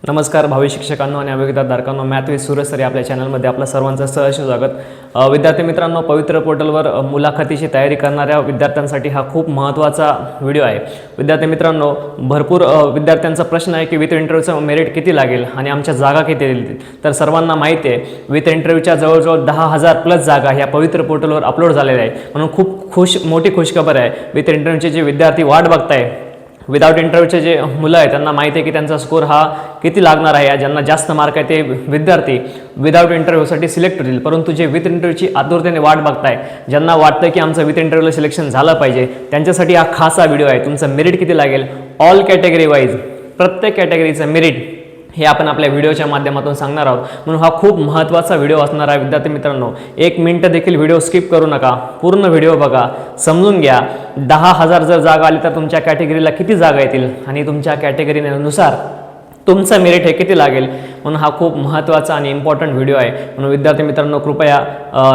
नमस्कार भावी शिक्षकांनो आणि अभिज्ञताधारकांनो, मॅथ विथ सूरज सर आपल्या चॅनलमध्ये आपलं सर्वांचं सहर्ष स्वागत. विद्यार्थी मित्रांनो, पवित्र पोर्टलवर मुलाखतीची तयारी करणाऱ्या विद्यार्थ्यांसाठी हा खूप महत्त्वाचा व्हिडिओ आहे. विद्यार्थी मित्रांनो, भरपूर विद्यार्थ्यांचा प्रश्न आहे की विथ इंटरव्ह्यूचं मेरिट किती लागेल आणि आमच्या जागा किती येतील. तर सर्वांना माहिती आहे, विथ इंटरव्ह्यूच्या जवळजवळ 10,000 प्लस जागा ह्या पवित्र पोर्टलवर अपलोड झालेल्या आहे. म्हणून खूप मोठी खुशखबर आहे. विथ इंटरव्ह्यूचे जे विद्यार्थी वाट बघताय, विदाउट इंटरव्ह्यूचे जे मुलं आहेत त्यांना माहिती आहे की त्यांचा स्कोर हा किती लागणार आहे. ज्यांना जास्त मार्क आहे ते विद्यार्थी विदाउट इंटरव्ह्यूसाठी सिलेक्ट होतील. परंतु जे विथ इंटरव्ह्यूची आतुरतेने वाट बघताय, ज्यांना वाटतं की आमचं विथ इंटरव्ह्यूला सिलेक्शन झालं पाहिजे, त्यांच्यासाठी हा खासा व्हिडिओ आहे. तुमचं मेरिट किती लागेल ऑल कॅटेगरी वाईज, प्रत्येक कॅटेगरीचं मेरिट हे आपण आपल्या व्हिडिओच्या माध्यमातून सांगणार आहोत. म्हणून हा खूप महत्त्वाचा व्हिडिओ असणार आहे. विद्यार्थी मित्रांनो, 1 मिनिट देखील व्हिडिओ स्किप करू नका, पूर्ण व्हिडिओ बघा, समजून घ्या. 10,000 जर जागा आली तर तुमच्या कॅटेगरीला किती जागा येतील आणि तुमच्या कॅटेगरीनुसार तुमचं मेरिट हे किती लागेल. म्हणून हा खूप महत्त्वाचा आणि इम्पॉर्टंट व्हिडिओ आहे. म्हणून विद्यार्थी मित्रांनो, कृपया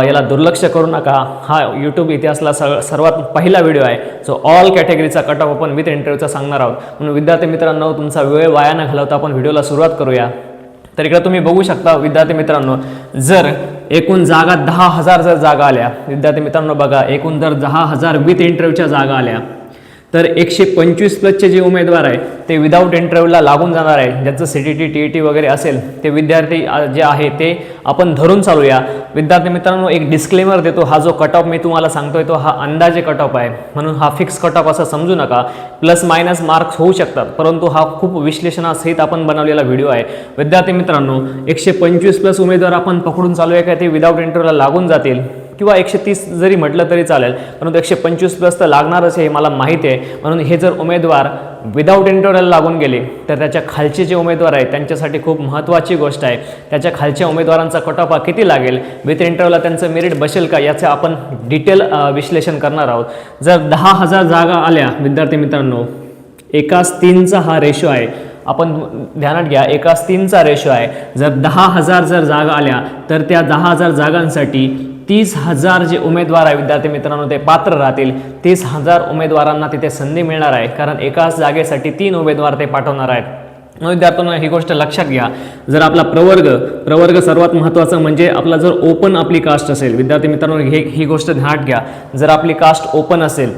याला दुर्लक्ष करू नका. हा यूट्यूब इतिहासला सर्वात पहिला व्हिडिओ आहे जो ऑल कॅटेगरीचा कट ऑफ आपण विथ इंटरव्ह्यूचा सांगणार आहोत. म्हणून विद्यार्थी मित्रांनो, तुमचा वेळ वाया न घालवता आपण व्हिडिओला सुरुवात करूया. तर इकडे तुम्ही बघू शकता विद्यार्थी मित्रांनो, जर एकूण जागा 10,000 जर जागा आल्या, विद्यार्थी मित्रांनो बघा, एकूण जर 10,000 विथ इंटरव्ह्यूच्या जागा आल्या तर 125 प्लसचे जे उमेदवार आहे ते विदाऊट इंटरव्ह्यूला लागून जाणार आहे. ज्यांचं CTT TET वगैरे असेल ते विद्यार्थी जे आहे ते आपण धरून चालूया. विद्यार्थी मित्रांनो, एक डिस्क्लेमर देतो, हा जो कट ऑफ मी तुम्हाला सांगतोय तो हा अंदाजे कट ऑफ आहे. म्हणून हा फिक्स कट ऑफ असं समजू नका. प्लस मायनस मार्क्स होऊ शकतात, परंतु हा खूप विश्लेषणासहित आपण बनवलेला व्हिडिओ आहे. विद्यार्थी मित्रांनो, 125 प्लस उमेदवार आपण पकडून चालूया का ते विदाऊट इंटरव्ह्यूला लागून जातील, किंवा 130 जरी म्हटलं तरी चालेल, परंतु 125 प्लस तर लागणारच हे मला माहिती आहे. म्हणून हे जर उमेदवार विदाऊट इंटरव्ह्यूला लागून गेले तर त्याच्या खालचे जे उमेदवार आहेत त्यांच्यासाठी खूप महत्त्वाची गोष्ट आहे. त्याच्या खालच्या उमेदवारांचा कट ऑफ किती लागेल, विथ इंटरव्ह्यूला त्यांचं मेरिट बसेल का, याचं आपण डिटेल विश्लेषण करणार आहोत. जर 10,000 जागा आल्या विद्यार्थी मित्रांनो, 1:3चा हा रेशो आहे. आपण ध्यानात घ्या, 1:3चा रेशो आहे. जर 10,000 जर जागा आल्या तर त्या 10,000 जागांसाठी 30,000 जे उमेदवार आहे विद्यार्थी मित्रांनो ते पात्र राहतील. 30,000 उमेदवारांना तिथे संधी मिळणार आहे, कारण एकाच जागेसाठी 3 उमेदवार ते पाठवणार आहेत. विद्यार्थ्यांनो, ही गोष्ट लक्षात घ्या. जर आपला प्रवर्ग सर्वात महत्त्वाचं म्हणजे आपला जर ओपन आपली कास्ट असेल, विद्यार्थी मित्रांनो ही गोष्ट ध्यानात घ्या. जर आपली कास्ट ओपन असेल,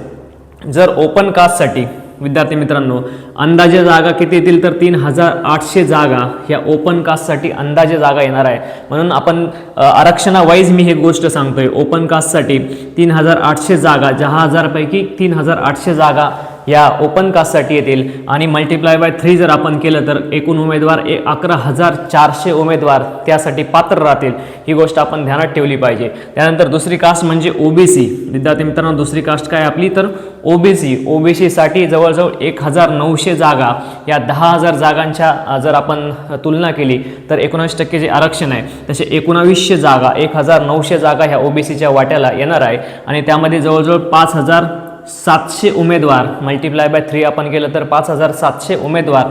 जर ओपन कास्टसाठी विद्यार्थी मित्रांनो अंदाजे जागा किती येतील तर 3,800 जागा ह्या ओपन कास्टसाठी अंदाजे जागा येणार आहे. म्हणून आपण आरक्षणावाईज मी ही गोष्ट सांगतोय. ओपन कास्टसाठी 3,800 जागा, 10,000 पैकी 3,800 जागा या ओपन कास्टसाठी येतील आणि मल्टिप्लाय बाय 3 जर आपण केलं तर एकूण उमेदवार 11,400 उमेदवार त्यासाठी पात्र राहतील. ही गोष्ट आपण ध्यानात ठेवली पाहिजे. त्यानंतर दुसरी कास्ट म्हणजे OBC. विद्यार्थी मित्रांनो, दुसरी कास्ट काय आपली तर OBC साठी जवळजवळ 1,900 जागा. या 10,000 जागांच्या जर आपण तुलना केली तर 19% जे आरक्षण आहे तसे 1900 जागा, 1,900 जागा ह्या OBCच्या वाट्याला येणार आहे. आणि त्यामध्ये जवळजवळ 5,700 उमेदवार, मल्टिप्लाय बाय 3 आपण केलं तर 5,700 उमेदवार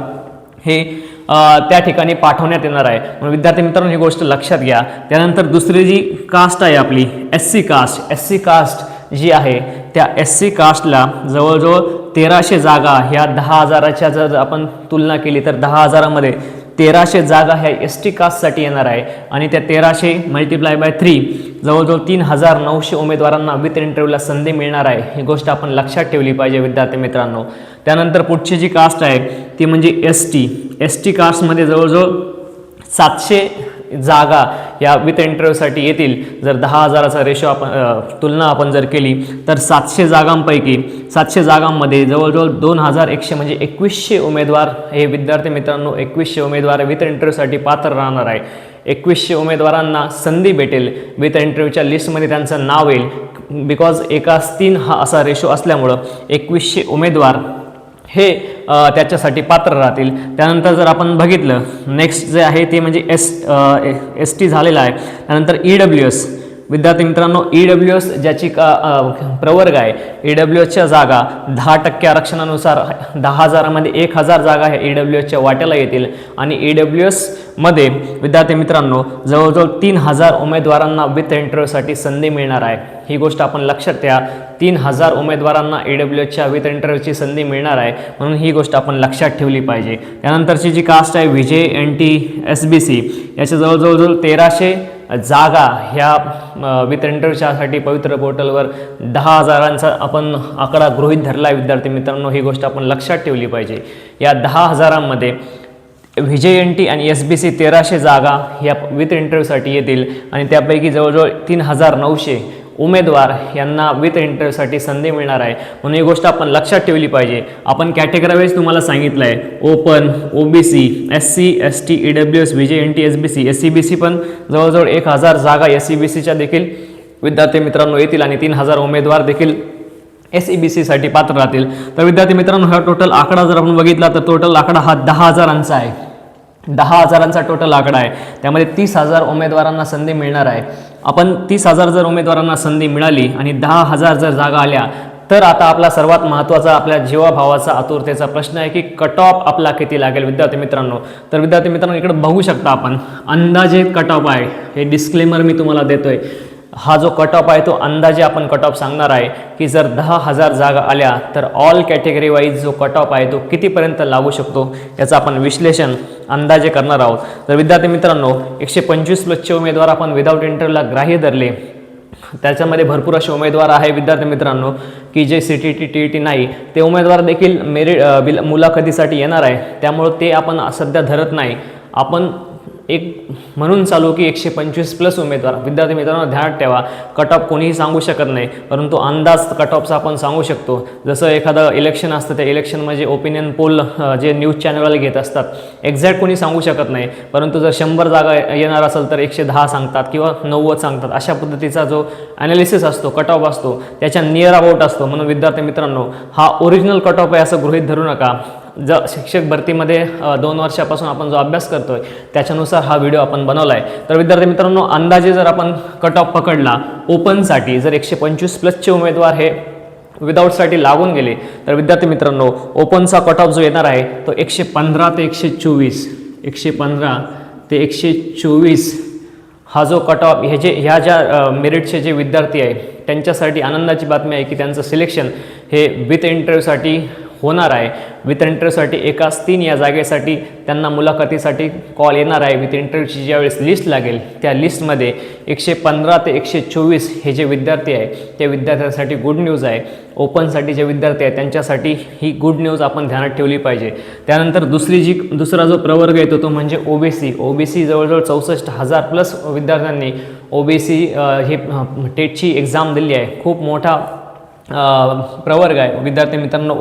हे त्या ठिकाणी पाठवण्यात येणार आहे. म्हणून विद्यार्थी मित्रांनो ही गोष्ट लक्षात घ्या. त्यानंतर दुसरी जी कास्ट आहे आपली SC कास्ट जी आहे त्या SC कास्टला जवळजवळ 1,300 जागा ह्या 10,000च्या जर आपण तुलना केली तर 10,000मध्ये 1,300 जागा ह्या ST कास्टसाठी येणार आहे. आणि त्या 1,300 मल्टिप्लाय बाय 3 जवळजवळ 3,900 उमेदवारांना विथ इंटरव्ह्यूला संधी मिळणार आहे. ही गोष्ट आपण लक्षात ठेवली पाहिजे विद्यार्थी मित्रांनो. त्यानंतर पुढची जी कास्ट आहे ती म्हणजे ST कास्टमध्ये जवळजवळ 700 जागा या विथ इंटरव्ह्यूसाठी येतील. जर 10,000चा रेशो तुलना आपण जर केली तर 700 जागांमध्ये जवळजवळ 2,100 म्हणजे 2100 उमेदवार हे विद्यार्थी मित्रांनो 2100 उमेदवार विथ इंटरव्ह्यूसाठी पात्र राहणार आहे. 2100 उमेदवारांना संधी भेटेल. विथ इंटरव्ह्यूच्या लिस्टमध्ये त्यांचं नाव येईल. बिकॉज 1:3 हा असा रेशो असल्यामुळं 2100 उमेदवार हे त्याच्यासाठी पात्र राहतील. त्यानंतर जर आपण बघितलं नेक्स्ट जे आहे ते म्हणजे ST झालेलं आहे. त्यानंतर विद्यार्थी मित्रांनो EWS ज्याची प्रवर्ग आहे, EWSच्या जागा 10% आरक्षणानुसार 10,000मध्ये 1,000 जागा ह्या EWSच्या वाट्याला येतील आणि EWS मध्ये विद्यार्थी मित्रांनो जवळजवळ 3,000 उमेदवारांना विथ इंटरव्ह्यूसाठी संधी मिळणार आहे। ही गोष्ट आपण लक्षात ठेवा, 3,000 उमेदवारांना EWSच्या विथ इंटरव्ह्यूची संधी मिळणार आहे, म्हणून ही गोष्ट आपण लक्षात ठेवली पाहिजे। त्यानंतरची जी कास्ट आहे VJNT SBC याच्या जवळजवळ 1,300 जागा ह्या विथ इंटरव्ह्यूसाठी पवित्र पोर्टलवर 10,000चा आपण आकडा गृहीत धरला आहे। विद्यार्थी मित्रांनो ही गोष्ट आपण लक्षात ठेवली पाहिजे। या 10,000मध्ये VJNT आणि SBC 1,300 जागा ह्या विथ इंटरव्ह्यूसाठी येतील आणि त्यापैकी जवळजवळ 3,900 उमेदवार यांना विथ इंटरव्ह्यूसाठी संधी मिळणार आहे, म्हणून ही गोष्ट आपण लक्षात ठेवली पाहिजे। आपण कॅटेगरी वाईज तुम्हाला सांगितलं आहे, open, OBC, SC, ST, EWS, VJNT, SBC, SCBC पण जवळजवळ 1,000 जागा SCBCच्या देखील विद्यार्थी मित्रांनो येतील आणि 3,000 उमेदवार देखील SCBCसाठी पात्र राहतील। तर विद्यार्थी मित्रांनो हा टोटल आकडा जर आपण बघितला तर टोटल आकडा हा 10,000चा आहे। 10,000चा टोटल आकडा आहे, त्यामध्ये 30,000 उमेदवारांना संधी मिळणार आहे। आपण 30,000 जर उमेदवारांना संधी मिळाली आणि 10,000 जर जागा आल्या तर आता आपला सर्वात महत्त्वाचा आपल्या जीवाभावाचा आतुरतेचा प्रश्न आहे की कट ऑफ आपला किती लागेल विद्यार्थी मित्रांनो। तर विद्यार्थी मित्रांनो इकडे बघू शकता आपण अंदाजे कट ऑफ आहे, हे डिस्क्लेमर मी तुम्हाला देतोय। हा जो कट ऑफ आहे तो अंदाजे आपण कट ऑफ सांगणार आहे की जर 10,000 जागा आल्या तर ऑल कॅटेगरी वाईज जो कट ऑफ आहे तो कितीपर्यंत लागू शकतो याचं आपण विश्लेषण अंदाजे करणार आहोत। तर विद्यार्थी मित्रांनो 125+ उमेदवार आपण विदाऊट इंटरव्ह्यूला ग्राह्य धरले, त्याच्यामध्ये भरपूर असे उमेदवार आहे विद्यार्थी मित्रांनो की जे CTT TET नाही, ते उमेदवार देखील मुलाखतीसाठी येणार आहे, त्यामुळे ते आपण सध्या धरत नाही। आपण एक म्हणून चालू की 125+ उमेदवार। विद्यार्थी मित्रांनो ध्यानात ठेवा, कट ऑफ कोणीही सांगू शकत नाही, परंतु अंदाज कट ऑफचा आपण सांगू शकतो। जसं एखादं इलेक्शन असतं, त्या इलेक्शन म्हणजे ओपिनियन पोल जे न्यूज चॅनलवाले घेत असतात, एक्झॅक्ट कोणी सांगू शकत नाही, परंतु जर 100 जागा येणार असेल तर 110 सांगतात किंवा 90 सांगतात। अशा पद्धतीचा जो ॲनालिसिस असतो, कट ऑफ असतो, त्याच्या नियर अबाउट असतो। म्हणून विद्यार्थी मित्रांनो हा ओरिजिनल कट ऑफ आहे असं गृहीत धरू नका। जर शिक्षक भरतीमध्ये 2 वर्षापासून आपण जो अभ्यास करतोय त्याच्यानुसार हा व्हिडिओ आपण बनवला आहे। तर विद्यार्थी मित्रांनो अंदाजे जर आपण कट ऑफ पकडला ओपनसाठी, जर 125+ उमेदवार हे विदाऊटसाठी लागून गेले तर विद्यार्थी मित्रांनो ओपनचा कट ऑफ जो येणार आहे तो 115 ते 124, 115 ते 124 हा जो कट ऑफ ह्या ज्या मेरिटचे जे विद्यार्थी आहे त्यांच्यासाठी आनंदाची बातमी आहे की त्यांचं सिलेक्शन हे विथ इंटरव्ह्यूसाठी होणार आहे। विथ इंटरव्ह्यूसाठी एकाच 3 या जागेसाठी त्यांना मुलाखतीसाठी कॉल येणार आहे। विथ इंटरव्ह्यूची ज्यावेळेस लिस्ट लागेल त्या लिस्टमध्ये 115 ते 124 हे जे विद्यार्थी आहे त्या विद्यार्थ्यांसाठी गुड न्यूज आहे। ओपनसाठी जे विद्यार्थी आहेत त्यांच्यासाठी ही गुड न्यूज आपण ध्यानात ठेवली पाहिजे। त्यानंतर दुसरा जो प्रवर्ग येतो तो म्हणजे OBC जवळजवळ 64,000+ विद्यार्थ्यांनी OBC ही टेटची एक्झाम दिली आहे। खूप मोठा प्रवर्ग आहे विद्यार्थी मित्रांनो।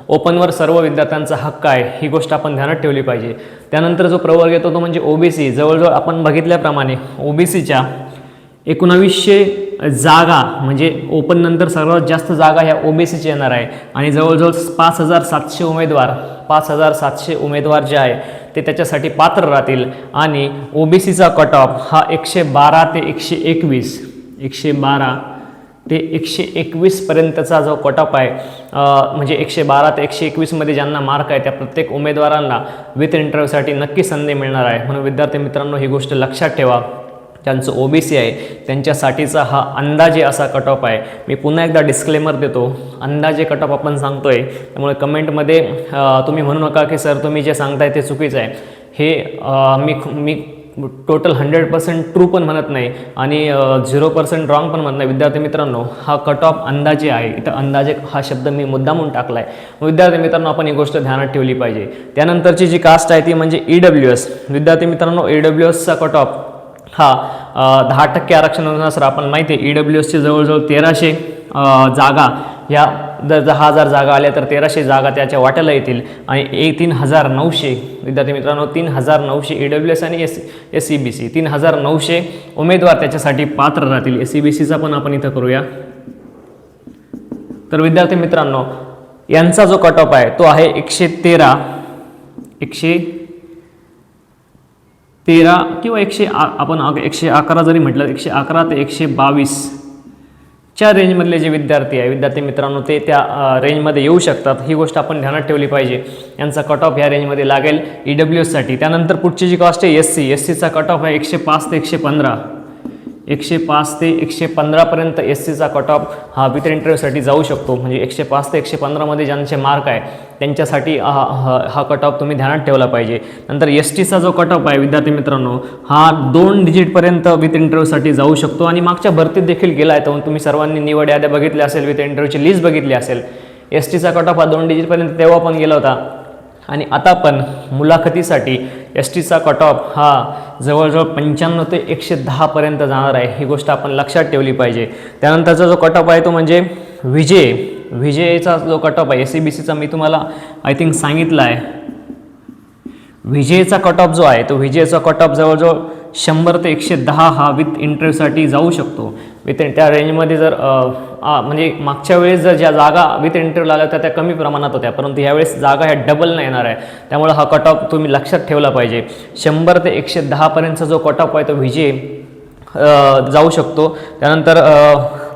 ओपनवर सर्व विद्यार्थ्यांचा हक्क आहे, ही गोष्ट आपण ध्यानात ठेवली पाहिजे। त्यानंतर जो प्रवर्ग येतो तो म्हणजे OBC, जवळजवळ आपण बघितल्याप्रमाणे OBCच्या 1900 जागा म्हणजे ओपन नंतर सर्वात जास्त जागा ह्या OBCच्या येणार आहे आणि जवळजवळ 5,700 उमेदवार जे आहे ते त्याच्यासाठी पात्र राहतील आणि OBCचा कट ऑफ हा 112 ते 121, 112 ते 121 पर्यंतचा जो कट ऑफ आहे, म्हणजे 112 ते 121 मध्ये ज्यांना मार्क आहे त्या प्रत्येक उमेदवारांना विथ इंटरव्ह्यूसाठी नक्की संधी मिळणार आहे। म्हणून विद्यार्थी मित्रांनो ही गोष्ट लक्षात ठेवा, ज्यांचं OBC आहे त्यांच्यासाठीचा हा अंदाजे असा कट ऑफ आहे। मी पुन्हा एकदा डिस्क्लेमर देतो, अंदाजे कट ऑफ आपण सांगतोय, त्यामुळे कमेंटमध्ये तुम्ही म्हणू नका की सर तुम्ही जे सांगताय ते चुकीचं आहे। हे मी टोटल 100% ट्रू पण म्हणत नाही आणि 0% रॉंग पण म्हणत नाही। विद्यार्थी मित्रांनो हा कट ऑफ अंदाजे आहे, इथं अंदाजे हा शब्द मी मुद्दामून टाकला आहे। विद्यार्थी मित्रांनो आपण ही गोष्ट ध्यानात ठेवली पाहिजे। त्यानंतरची जी कास्ट आहे ती म्हणजे EWS। विद्यार्थी मित्रांनो EWSचा कट ऑफ हा 10% आरक्षणानुसार आपण माहिती आहे EWSचे जवळजवळ 1,300 जागा, ह्या जर 10,000 जागा आल्या तर 1,300 जागा त्याच्या वाट्याला येतील आणि 3,900 विद्यार्थी मित्रांनो 3,900 EWS आणि SCBC 3,900 उमेदवार त्याच्यासाठी पात्र राहतील। SCBCचा पण आपण इथं करूया। तर विद्यार्थी मित्रांनो यांचा जो कट ऑफ आहे तो आहे 113 13 किंवा आपण 111 जरी म्हटलं 111 ते 122 च्या रेंजमधले जे विद्यार्थी मित्रांनो ते त्या रेंजमध्ये येऊ शकतात. ही गोष्ट आपण ध्यानात ठेवली पाहिजे. यांचा कट ऑफ ह्या रेंजमध्ये लागेल EWSसाठी. त्यानंतर पुढची जी कास्ट आहे SCचा कट ऑफ आहे 105 ते 115. 105 ते 115 पर्यंत SCचा कट ऑफ हा विथ इंटरव्ह्यूसाठी जाऊ शकतो. म्हणजे 105 ते 115 मध्ये ज्यांचे मार्क आहे त्यांच्यासाठी हा कट ऑफ तुम्ही ध्यानात ठेवला पाहिजे. नंतर STचा जो कट ऑफ आहे विद्यार्थी मित्रांनो हा 2 डिजिटपर्यंत विथ इंटरव्ह्यूसाठी जाऊ शकतो. आणि मागच्या भरतीत देखील गेला आहे. तर तुम्ही सर्वांनी निवड याद्या बघितल्या असेल, विथ इंटरव्ह्यूची लिस्ट बघितली असेल. STचा कट ऑफ हा 2 डिजिटपर्यंत तेव्हा पण गेला होता. आणि आता पण मुलाखतीसाठी STचा कट ऑफ हा जवळजवळ 95 ते 110 पर्यंत जाणार आहे. ही गोष्ट आपण लक्षात ठेवली पाहिजे. त्यानंतरचा जो कट ऑफ आहे तो म्हणजे विजयचा जो कट ऑफ आहे SCBCचा मी तुम्हाला आय थिंक सांगितला आहे. विजयचा कट ऑफ जो आहे तो विजयचा कट ऑफ जवळजवळ 100 ते 110 हा विथ इंटरव्ह्यूसाठी जाऊ शकतो. त्या रेंजमध्ये जर म्हणजे मागच्या वेळेस जर ज्या जागा विथ इंटरव्ह्यू लागल्या होत्या त्या कमी प्रमाणात होत्या, परंतु यावेळेस जागा ह्या डबल नाही येणार आहे. त्यामुळे हा कट ऑफ तुम्ही लक्षात ठेवला पाहिजे. 100 ते 110 पर्यंतचा जो कट ऑफ आहे तो विजय जाऊ शकतो. त्यानंतर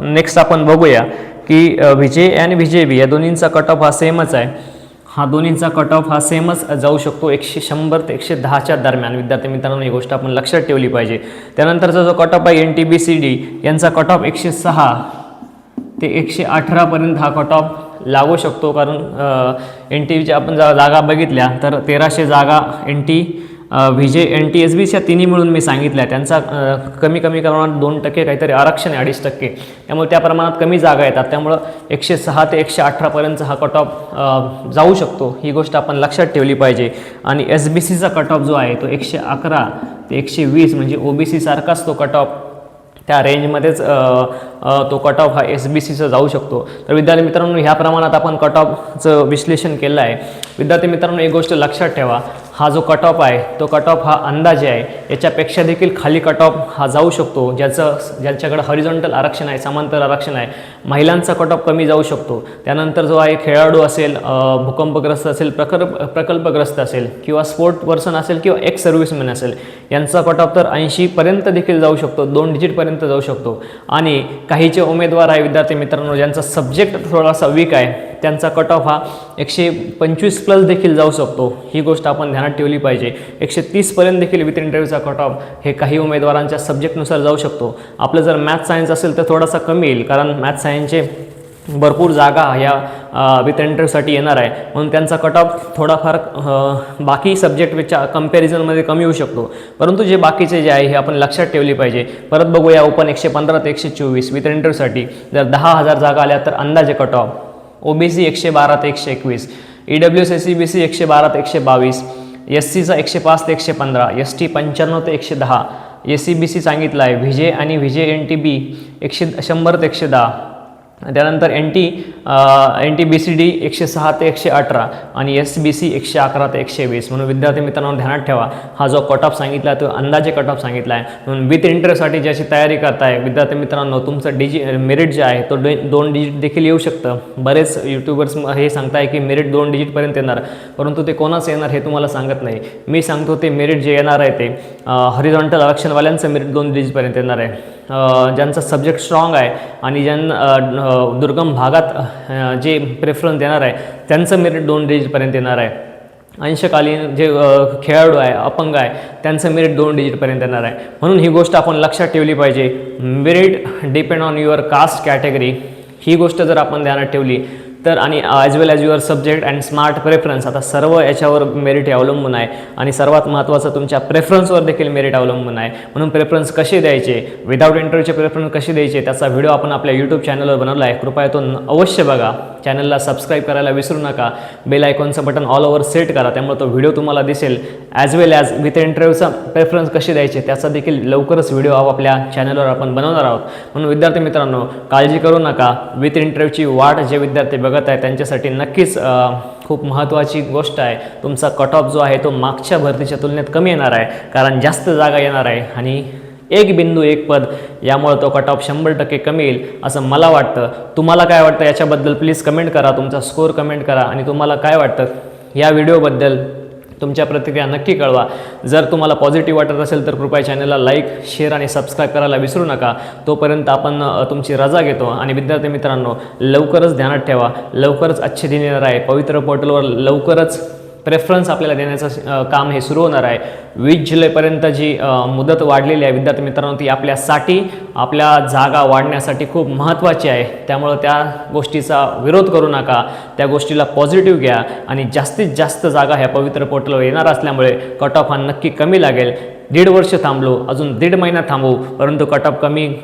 नेक्स्ट आपण बघूया की विजय आणि VJB या दोन्हींचा कट ऑफ हा सेमच आहे. दोन्हींचा कट ऑफ हा सेमच जाऊ शकतो 100 ते 110च्या दरम्यान. विद्यार्थी मित्रांनो ही गोष्ट आपण लक्षात ठेवली पाहिजे. त्यानंतरचा जो कट ऑफ आहे NTBCD यांचा कट ऑफ 106 ते 118 पर्यंत हा कट ऑफ लागू शकतो. कारण NTBच्या आपण जागा बघितल्या तर 1300 जागा विजय NTSBच्या तिन्ही मिळून मी सांगितल्या. त्यांचा कमी प्रमाणात 2% काहीतरी आरक्षण आहे 2.5%. त्यामुळे त्या प्रमाणात कमी जागा येतात. त्यामुळं 106 ते 118 पर्यंत हा कट ऑफ जाऊ शकतो. ही गोष्ट आपण लक्षात ठेवली पाहिजे. आणि SBCचा कट ऑफ जो आहे तो 111 ते 120 म्हणजे OBC सारखाच तो कट ऑफ त्या रेंजमध्येच तो कट ऑफ हा SBCचा जाऊ शकतो. तर विद्यार्थी मित्रांनो ह्या प्रमाणात आपण कट ऑफचं विश्लेषण केलं आहे. विद्यार्थी मित्रांनो एक गोष्ट लक्षात ठेवा, हा जो कट ऑफ आहे तो कट ऑफ हा अंदाजे आहे. याच्यापेक्षा देखील खाली कट ऑफ हा जाऊ शकतो. ज्यांच्याकडे हॉरिझॉन्टल आरक्षण आहे, समांतर आरक्षण आहे. महिलांचा कट ऑफ कमी जाऊ शकतो. त्यानंतर जो आहे खेळाडू असेल, भूकंपग्रस्त असेल, प्रकल्पग्रस्त असेल किंवा स्पोर्ट पर्सन असेल किंवा एक्स सर्व्हिसमॅन असेल यांचा कट ऑफ तर 80 पर्यंत देखील जाऊ शकतो. 2 डिजिटपर्यंत जाऊ शकतो. आणि काहीचे उमेदवार आहे विद्यार्थी मित्रांनो ज्यांचा सब्जेक्ट थोडासा वीक आहे त्यांचा कट ऑफ हा 125 प्लस देखील जाऊ शकतो. ही गोष्ट आपण ध्यानात ठेवली पाहिजे. 130 पर्यंत देखील विथ इंटरव्ह्यूचा कट ऑफ हे काही उमेदवारांच्या सब्जेक्टनुसार जाऊ शकतो. आपलं जर मॅथ सायन्स असेल तर थोडासा कमी येईल, कारण मॅथ सायन्सचे भरपूर जागा या विथ इंटरव्ह्यूसाठी येणार आहे. म्हणून त्यांचा कट ऑफ थोडाफार बाकी सब्जेक्टच्या कंपॅरिझनमध्ये कमी होऊ शकतो. परंतु जे बाकीचे जे आहे हे आपण लक्षात ठेवली पाहिजे. परत बघूया ओपन 115 ते 124 विथ इंटरव्ह्यूसाठी जर 10,000 जागा आल्या तर अंदाजे कट ऑफ OBC 112 ते 121, EWS SCBC 112 ते 122, SCचा 105 ते 115, ST 95 ते 110, SCBC सांगितलं आहे. विजय आणि विजय NTB 100 ते 110. त्यानंतर NTBCD 106 ते 118 आणि SBC 111 ते 120. म्हणून विद्यार्थी मित्रांनो ध्यानात ठेवा, हा जो कट ऑफ सांगितला तो अंदाजे कट ऑफ सांगितला आहे. म्हणून विथ इंटरव्ह्यूसाठी ज्याची तयारी करताय विद्यार्थी मित्रांनो तुमचं मेरिट जे आहे तो 2 डिजिट देखील येऊ शकतं. बरेच यूट्यूबर्स हे सांगताय की मेरिट 2 डिजिटपर्यंत येणार, परंतु ते कोणाचं येणार हे तुम्हाला सांगत नाही. मी सांगतो ते मेरिट जे येणार आहे ते हॉरिझॉन्टल आरक्षणवाल्यांचं मेरिट 2 डिजिटपर्यंत येणार आहे. ज्यांचा सब्जेक्ट स्ट्रॉंग आहे आणि दुर्गम भागात जे प्रेफरन्स देणार आहे त्यांचं मेरिट 2 डिजिटपर्यंत येणार आहे. अंशकालीन जे खेळाडू आहे, अपंग आहे त्यांचं मेरिट 2 डिजिटपर्यंत येणार आहे. म्हणून ही गोष्ट आपण लक्षात ठेवली पाहिजे. Merit depend on your caste category. ही गोष्ट जर आपण ध्यानात ठेवली तर आणि as well as your subject and smart preference, आता सर्व याच्यावर मेरिट अवलंबून आहे. आणि सर्वात महत्त्वाचं तुमच्या प्रेफरन्सवर देखील मेरिट अवलंबून आहे. म्हणून प्रेफरन्स कसे द्यायचे, विदाऊट इंटरव्ह्यूचे प्रेफरन्स कसे द्यायचे त्याचा व्हिडिओ आपण आपल्या यूट्यूब चॅनलवर बनवला आहे. कृपया तो अवश्य बघा. चॅनलला सबस्क्राईब करायला विसरू नका. बेल आयकॉनचं बटन ऑल ओव्हर सेट करा, त्यामुळे तो व्हिडिओ तुम्हाला दिसेल. ॲज वेल ॲज विथ इंटरव्ह्यूचा प्रेफरन्स कसे द्यायचे त्याचा देखील लवकरच व्हिडिओ आपल्या चॅनलवर आपण बनवणार आहोत. म्हणून विद्यार्थी मित्रांनो काळजी करू नका. विथ इंटरव्ह्यूची वाट जे विद्यार्थी बघत आहे त्यांच्यासाठी नक्कीच खूप महत्त्वाची गोष्ट आहे. तुमचा कट ऑफ जो आहे तो मागच्या भरतीच्या तुलनेत कमी येणार आहे, कारण जास्त जागा येणार आहे आणि 1.1 पद, यामुळे तो कट ऑफ 100% कमी येईल असं मला वाटतं. तुम्हाला काय वाटतं याच्याबद्दल प्लीज कमेंट करा. तुमचा स्कोअर कमेंट करा आणि तुम्हाला काय वाटतं या व्हिडिओबद्दल तुमच्या प्रतिक्रिया नक्की कळवा. जर तुम्हाला पॉझिटिव्ह वाटत असेल तर कृपया चॅनलला लाईक, शेअर आणि सबस्क्राईब करायला विसरू नका. तोपर्यंत आपण तुमची रजा घेतो आणि विद्यार्थी मित्रांनो, लवकरच ध्यानात ठेवा, लवकरच अच्छे दिन येणार आहे. पवित्र पोर्टलवर लवकरच प्रेफरन्स आपल्याला देण्याचं काम हे सुरू होणार आहे. 20 जुलैपर्यंत जी मुदत वाढलेली आहे विद्यार्थी मित्रांनो, ती आपल्यासाठी, आपल्या जागा वाढण्यासाठी खूप महत्त्वाची आहे. त्यामुळं त्या गोष्टीचा विरोध करू नका, त्या गोष्टीला पॉझिटिव्ह घ्या आणि जास्तीत जास्त जागा ह्या पवित्र पोर्टलवर येणार असल्यामुळे कट ऑफ हा नक्की कमी लागेल. 1.5 वर्ष थांबलो, अजून 1.5 महिना थांबू, परंतु कट ऑफ कमी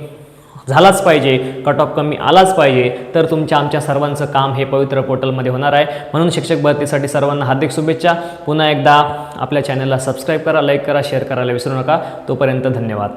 झालाच पाहिजे, कट ऑफ कमी आलाच पाहिजे, तर तुमच्या आमच्या सर्वांचं काम हे पवित्र पोर्टलमध्ये होणार आहे. म्हणून शिक्षक भरतीसाठी सर्वांना हार्दिक शुभेच्छा. पुन्हा एकदा आपल्या चॅनलला सबस्क्राईब करा, लाईक करा, शेअर करायला विसरू नका. तोपर्यंत धन्यवाद.